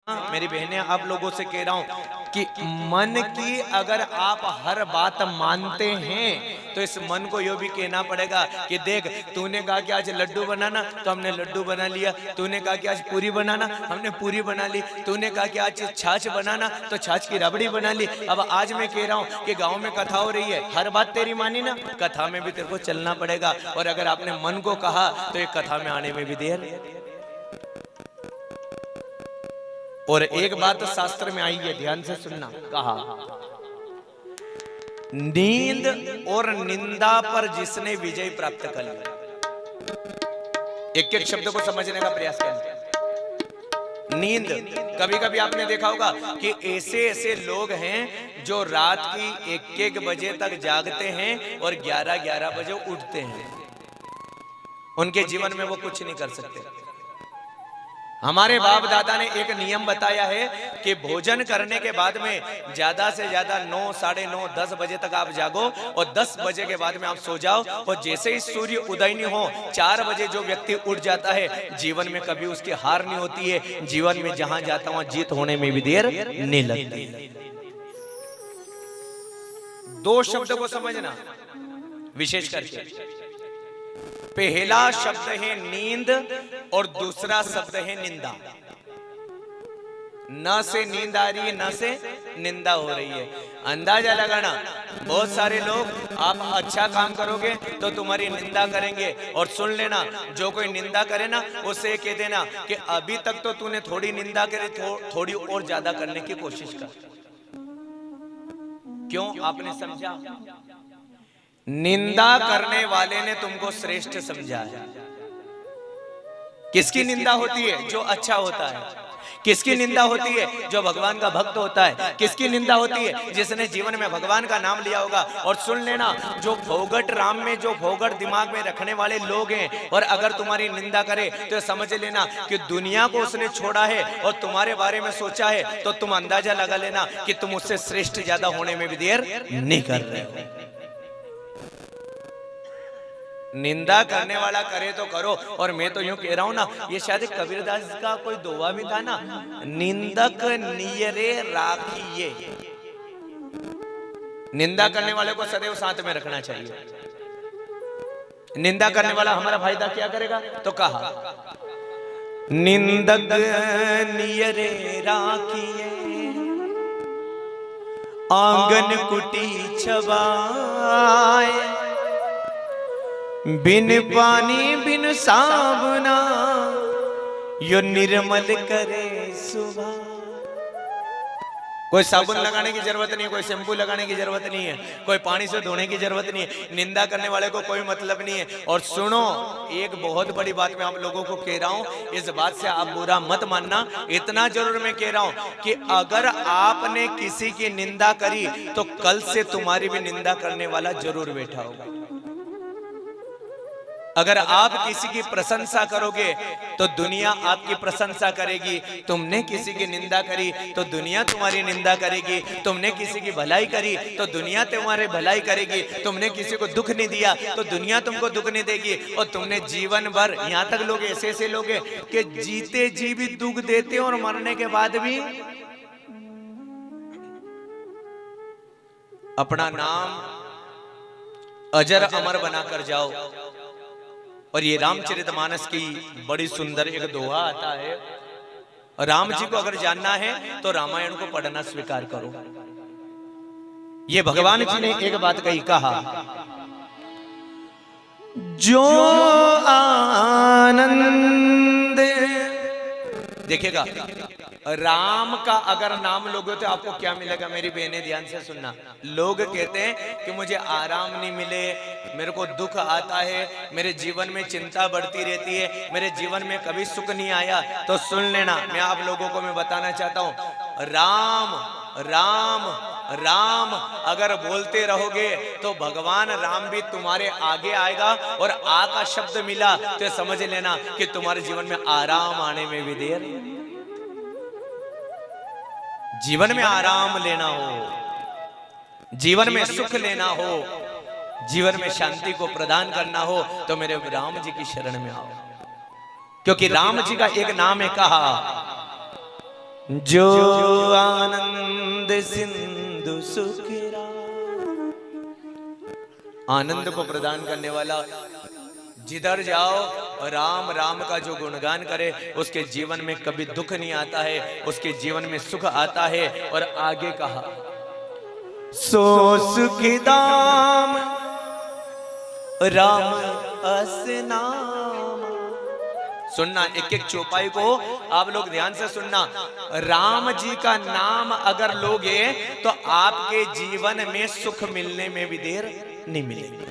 मेरी बहनें, आप लोगों से कह रहा हूं कि मन की अगर आप हर बात मानते हैं तो इस मन को यो भी कहना पड़ेगा कि देख, तूने कहा कि आज लड्डू बनाना तो हमने लड्डू बना लिया, तूने कहा कि आज पूरी बनाना हमने पूरी बना ली, तूने कहा कि आज छाछ बनाना तो छाछ की रबड़ी बना ली। अब आज मैं कह रहा हूं कि गांव में कथा हो रही है, हर बात तेरी मानी ना, कथा में भी तेरे को चलना पड़ेगा। और अगर आपने मन को कहा तो एक कथा में आने में भी देर। और एक बात शास्त्र में आई है, ध्यान से सुनना, कहा नींद और निंदा पर जिसने विजय प्राप्त कर लिया। एक एक शब्द को समझने का प्रयास करें। नींद, कभी कभी आपने देखा होगा कि ऐसे ऐसे लोग हैं जो रात की 1-1 बजे तक जागते हैं और 11-11 बजे उठते हैं। उनके जीवन में वो कुछ नहीं कर सकते। हमारे बाप दादा ने एक नियम बताया है कि भोजन करने के बाद में ज्यादा से ज्यादा 9, साढ़े 9, 10 बजे तक आप जागो और 10 बजे के बाद में आप सो जाओ। और जैसे ही सूर्य उदय नहीं हो, 4 बजे जो व्यक्ति उठ जाता है, जीवन में कभी उसकी हार नहीं होती है। जीवन में जहां जाता वहां जीत होने में भी देर नहीं लगती। 2 शब्द को समझना विशेष करके, पहला शब्द है नींद और दूसरा शब्द है निंदा। न से नींद आ रही है, न से निंदा हो रही है। अंदाजा लगाना, बहुत सारे लोग आप अच्छा काम करोगे तो तुम्हारी निंदा करेंगे। और सुन लेना, जो कोई निंदा करे ना उसे कह देना कि अभी तक तो तूने थोड़ी निंदा करे, थोड़ी और ज्यादा करने की कोशिश कर। क्यों? आपने समझा? निंदा करने वाले ने तुमको श्रेष्ठ समझा है। किसकी निंदा होती है? जो अच्छा होता है। किसकी निंदा होती है? जो भगवान का भक्त होता है। किसकी निंदा होती है? जिसने जीवन में भगवान का नाम लिया होगा। और सुन लेना, जो भोगट राम में, जो भोगट दिमाग में रखने वाले लोग हैं, और अगर तुम्हारी निंदा करे तो समझ लेना कि दुनिया को उसने छोड़ा है और तुम्हारे बारे में सोचा है। तो तुम अंदाजा लगा लेना कि तुम उससे श्रेष्ठ ज्यादा होने में भी देर नहीं कर रहे हो। निंदा करने वाला करे तो करो। और मैं तो यूं कह रहा हूं ना, ये शायद कबीरदास का कोई दोहा भी था ना, निंदक नियरे राखिए। निंदा करने वाले को सदैव साथ में रखना चाहिए। निंदा करने वाला हमारा फायदा क्या करेगा? तो कहा निंदक नियरे राखिए, आंगन कुटी छवाए, बिन पानी बिन साबुना, यो निर्मल करे सुबह। कोई साबुन लगाने की जरूरत नहीं है, कोई शैम्पू लगाने की जरूरत नहीं है, कोई पानी से धोने की जरूरत नहीं है। निंदा करने वाले को कोई मतलब नहीं है। और सुनो, एक बहुत बड़ी बात मैं आप लोगों को कह रहा हूं, इस बात से आप बुरा मत मानना। इतना जरूर मैं कह रहा हूं कि अगर आपने किसी की निंदा करी तो कल से तुम्हारी भी निंदा करने वाला जरूर बैठा होगा। अगर आप किसी की प्रशंसा करोगे तो दुनिया आपकी प्रशंसा करेगी। तुमने किसी की निंदा करी तो दुनिया तुम्हारी निंदा करेगी। तुमने किसी की भलाई करी तो दुनिया तुम्हारी भलाई करेगी। तुमने किसी को दुख नहीं दिया तो दुनिया तुमको दुख नहीं देगी। और तुमने जीवन भर, यहां तक लोग ऐसे ऐसे लोग हैं कि जीते जी भी दुख देते और मरने के बाद भी अपना नाम अजर अमर बनाकर जाओ। और ये रामचरितमानस की बड़ी सुंदर एक दोहा आता है, राम जी को अगर जानना है तो रामायण को पढ़ना स्वीकार करो। ये भगवान जी ने एक बात कही, कहा जो आनंद, देखिएगा, राम का अगर नाम लोगे तो आपको क्या मिलेगा? मेरी बहनें ध्यान से सुनना। लोग कहते हैं कि मुझे आराम नहीं मिले, मेरे को दुख आता है, मेरे जीवन में चिंता बढ़ती रहती है, मेरे जीवन में कभी सुख नहीं आया। तो सुन लेना, मैं आप लोगों को मैं बताना चाहता हूं, राम राम राम अगर बोलते रहोगे तो भगवान राम भी तुम्हारे आगे आएगा। और आ का शब्द मिला तो समझ लेना कि तुम्हारे जीवन में आराम आने में भी देर। जीवन में आराम लेना हो, जीवन में सुख लेना हो, जीवन में शांति को प्रदान करना हो तो मेरे राम जी की शरण में आओ। क्योंकि राम जी का एक नाम है, कहा जो आनंद सिंधु सुखरा, आनंद को प्रदान करने वाला। जिधर जाओ राम राम का जो गुणगान करे उसके जीवन में कभी दुख नहीं आता है, उसके जीवन में सुख आता है। और आगे कहा सो सुखी दाम राम असनाम। सुनना, एक एक चौपाई को आप लोग ध्यान से सुनना। राम जी का नाम अगर लोगे तो आपके जीवन में सुख मिलने में भी देर नहीं मिलेगी।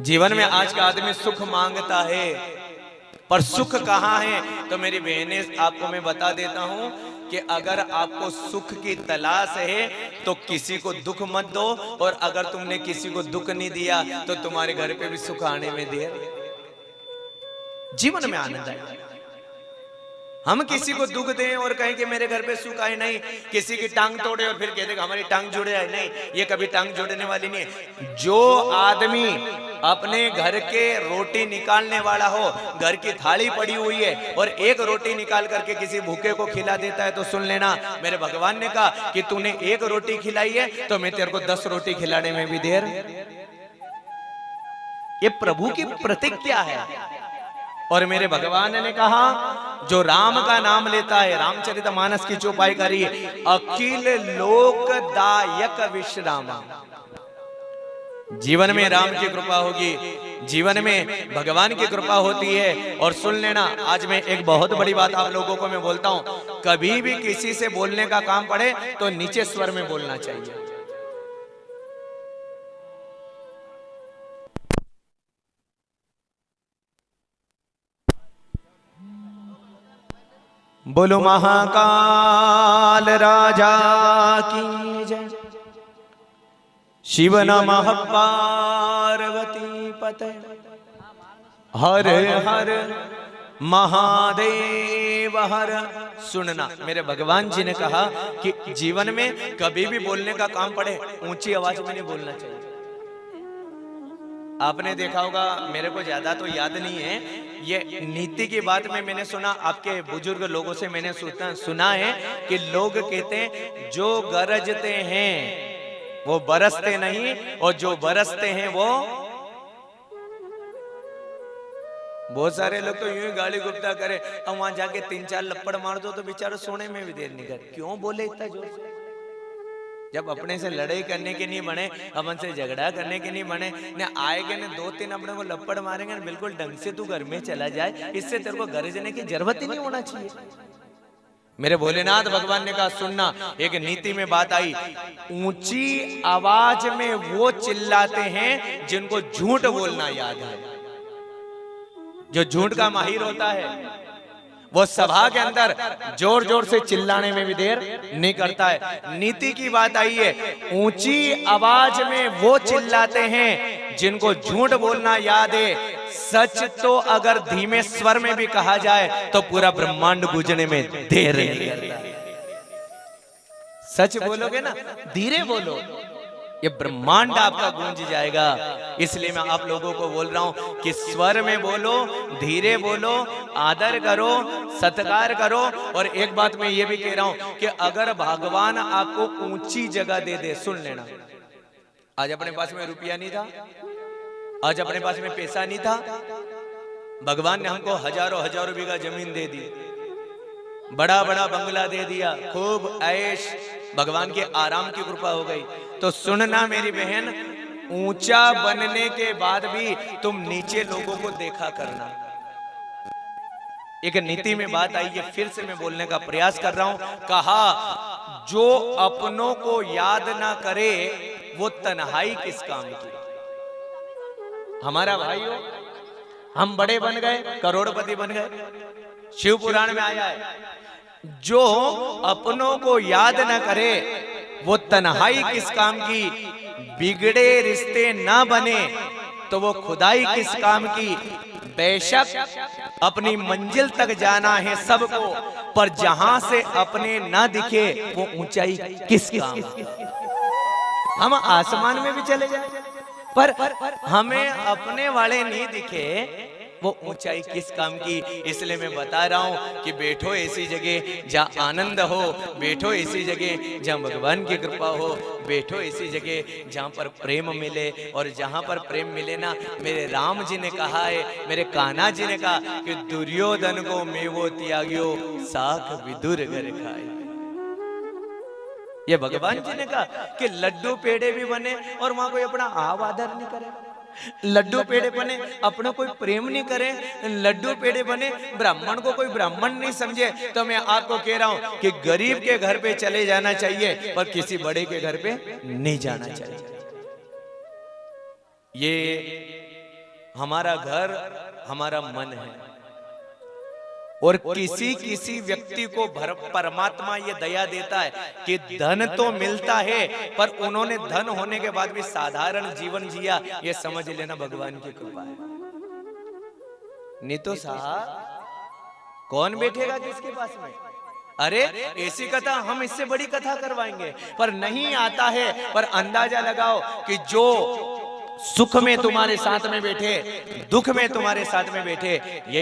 जीवन में आज का आदमी सुख मांगता है, पर सुख कहाँ है? तो मेरी बहनें आपको मैं बता देता हूं कि अगर आपको सुख की तलाश है तो किसी को दुख मत दो, और अगर तुमने किसी को दुख नहीं दिया तो तुम्हारे घर पे भी सुख आने में देर, जीवन में आनंद आएगा। हम किसी को दुख दें और कहें कि मेरे घर पे सुख आए, नहीं। किसी की टांग तोड़े और फिर कहते हमारी टांग जुड़े आए, नहीं, ये कभी टांग जोड़ने वाली नहीं है। जो आदमी अपने घर के रोटी निकालने वाला हो, घर की थाली पड़ी हुई है और एक रोटी निकाल करके किसी भूखे को खिला देता है, तो सुन लेना, मेरे भगवान ने कहा कि तूने एक रोटी खिलाई है तो मैं तेरे को 10 रोटी खिलाने में भी देर। ये प्रभु की प्रतिज्ञा है। और मेरे भगवान ने कहा जो राम का नाम लेता है, रामचरितमानस की चौपाई करिए, अखिल लोकदायक विश्राम। जीवन में राम की कृपा होगी, जीवन में भगवान की कृपा होती है। और सुन लेना, आज मैं एक बहुत बड़ी बात आप लोगों को मैं बोलता हूं, कभी भी किसी से बोलने का काम पड़े तो नीचे स्वर में बोलना चाहिए। बोलो महाकाल राजा की जय। शिव नमः पार्वती पते, हर हर महादेव हर। सुनना, मेरे भगवान जी ने कहा कि जीवन में कभी भी बोलने का काम पड़े ऊंची आवाज में नहीं बोलना चाहिए। आपने देखा होगा, मेरे को ज्यादा तो याद नहीं है, ये नीति की बात में मैंने सुना, आपके बुजुर्ग लोगों से मैंने सुना है कि लोग कहते हैं जो गरजते हैं वो बरसते नहीं, और जो बरसते हैं वो। बहुत सारे लोग तो यूं ही गाली गुप्ता करे और वहां जाके 3-4 लपड़ मार दो तो बेचारा सोने में भी देर नहीं करे। क्यों बोले इतना जोर से? जब अपने से लड़ाई करने के नहीं बने, अपन से झगड़ा करने के नहीं बने, न आएंगे न 2-3 अपने को लपड़ मारेंगे, बिल्कुल ढंग से तू घर में चला जाए, इससे तेरे को गरजने की जरूरत ही नहीं होना चाहिए। मेरे भोलेनाथ भगवान ने कहा सुनना, एक नीति में बात आई, ऊंची आवाज में वो चिल्लाते हैं जिनको झूठ बोलना याद है। जो झूठ का माहिर होता है वो सभा के अंदर जोर जोर से चिल्लाने में भी देर नहीं करता है। नीति की बात आई है, ऊंची आवाज में वो चिल्लाते हैं जिनको झूठ बोलना याद है। सच तो अगर धीमे स्वर में भी कहा जाए तो पूरा ब्रह्मांड गूंजने में देर नहीं करता। सच बोलोगे ना, धीरे बोलो, ये ब्रह्मांड आपका गूंज जाएगा। इसलिए मैं आप लोगों को बोल रहा हूं कि स्वर में बोलो, धीरे बोलो, आदर करो, सत्कार करो। और एक बात मैं ये भी कह रहा हूं कि अगर भगवान आपको ऊंची जगह दे दे, सुन लेना, आज अपने पास में रुपया नहीं था, आज अपने पास में पैसा नहीं था, भगवान ने हमको हजारों बीघा जमीन दे दी, बड़ा बड़ा बंगला दे दिया, खूब ऐश, भगवान के आराम की कृपा हो गई। तो सुनना मेरी बहन, ऊंचा बनने के बाद भी तुम नीचे लोगों को देखा करना। एक नीति में बात आई है, फिर से मैं बोलने का प्रयास कर रहा हूं। कहा जो अपनों को याद ना करे वो तन्हाई किस काम की। हमारा भाई हो, हम बड़े बन गए, करोड़पति बन गए, शिव पुराण में आया है, जो अपनों को याद न करे वो तन्हाई किस काम की। बिगड़े रिश्ते ना बने तो वो खुदाई किस काम की। बेशक अपनी मंजिल तक जाना है सबको, पर जहां से अपने ना दिखे वो ऊंचाई किस काम की। हम आसमान में भी चले जाए पर हमें अपने वाले नहीं दिखे वो ऊंचाई किस काम की। इसलिए मैं बता रहा हूं कि बैठो ऐसी जगह जहां आनंद हो, बैठो ऐसी जगह जहां भगवान की कृपा हो, बैठो ऐसी जगह जहां पर प्रेम मिले। और जहां पर प्रेम मिले ना, मेरे राम जी ने कहा है, मेरे कान्हा जी ने कहा कि दुर्योधन को मेवो त्याग्यो साख विदुर घर खाए। ये भगवान जी ने कहा कि लड्डू पेड़े भी बने और वहां कोई अपना आव आदर नहीं करे, लड्डू पेड़े बने अपना कोई प्रेम नहीं करे, लड्डू पेड़े बने ब्राह्मण को कोई ब्राह्मण नहीं समझे। तो मैं आपको कह रहा हूं कि गरीब के घर पे चले जाना चाहिए पर किसी बड़े के घर पे नहीं जाना चाहिए। ये हमारा घर हमारा मन है और किसी किसी व्यक्ति को परमात्मा ये दया देता है कि धन तो मिलता है पर उन्होंने धन होने के बाद भी साधारण जीवन जिया, ये समझ लेना भगवान की कृपा है। नहीं तो साहब कौन बैठेगा किसके पास में? अरे ऐसी कथा हम इससे बड़ी कथा करवाएंगे पर नहीं आता है। पर अंदाजा लगाओ कि जो सुख में तुम्हारे साथ में बैठे, दुख में तुम्हारे साथ में बैठे, ये